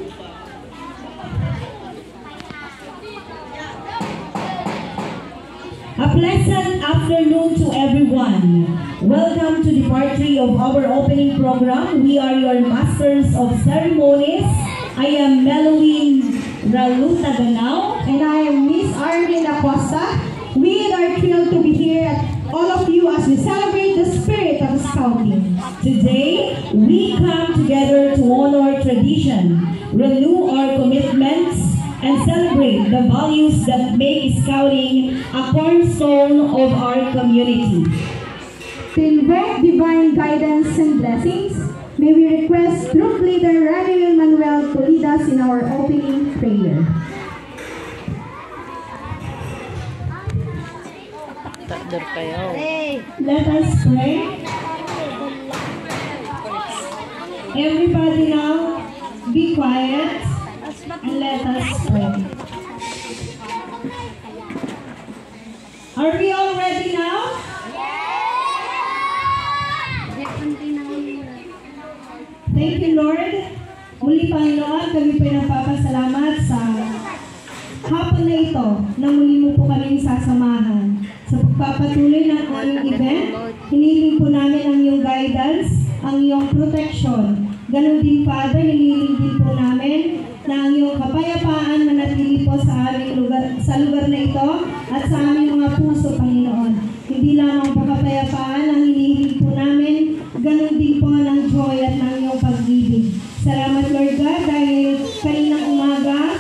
A pleasant afternoon to everyone. Welcome to the part 3 of our opening program. We are your masters of ceremonies. I am Meloine Raluta Ganao. And I am Miss Arlene Acosta. We are thrilled to be here at all of you as we celebrate the spirit of Scouting. Today, we come together to honor tradition, renew our commitments, and celebrate the values that make Scouting a cornerstone of our community. To invoke divine guidance and blessings, may we request Troop Leader Remy Manuel to lead us in our opening prayer. Let us pray. Everybody now, be quiet and let us pray. Are we all ready now? Thank you, Lord. Muli, Panginoon, kami po nagpapasalamat sa hapon na ito na muli mo po kaming sasamahan. Sa pagpapatuloy ng aming event, hiniling po namin ang iyong guidance, ang iyong protection. Ganon din, Father, hiniling din po namin na ang iyong kapayapaan manatili po sa aming lugar, sa lugar na ito at sa aming mga puso, Panginoon. Hindi lamang po kapayapaan ang hinihiling po namin, ganon din po ng joy at ng iyong pag-ibig. Salamat, Lord God, dahil kaninang umaga,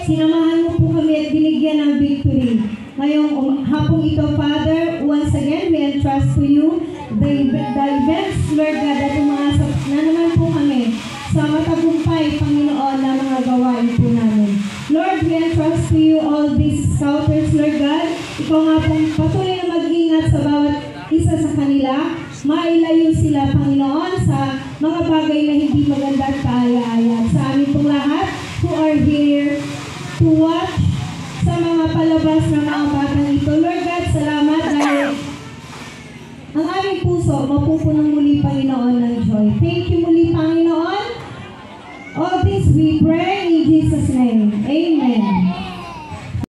sinamahan mo po kami at binigyan ng victory. Ngayong hapong ito, Father, once again, we entrust to you the events, Lord God, at umaasap na naman po kami sa matagumpay, Panginoon, na mga gawain po namin. Lord, we entrust to you all these scouters, Lord God. Ikaw nga pong patuloy na mag-ingat sa bawat isa sa kanila. Mailayo sila, Panginoon, sa mga bagay na hindi maganda at kaaya-aya. Sa amin pong lahat who are here to watch sa mga palabas ng mga batang ito. Lord God, salamat dahil ang aming puso mapupuno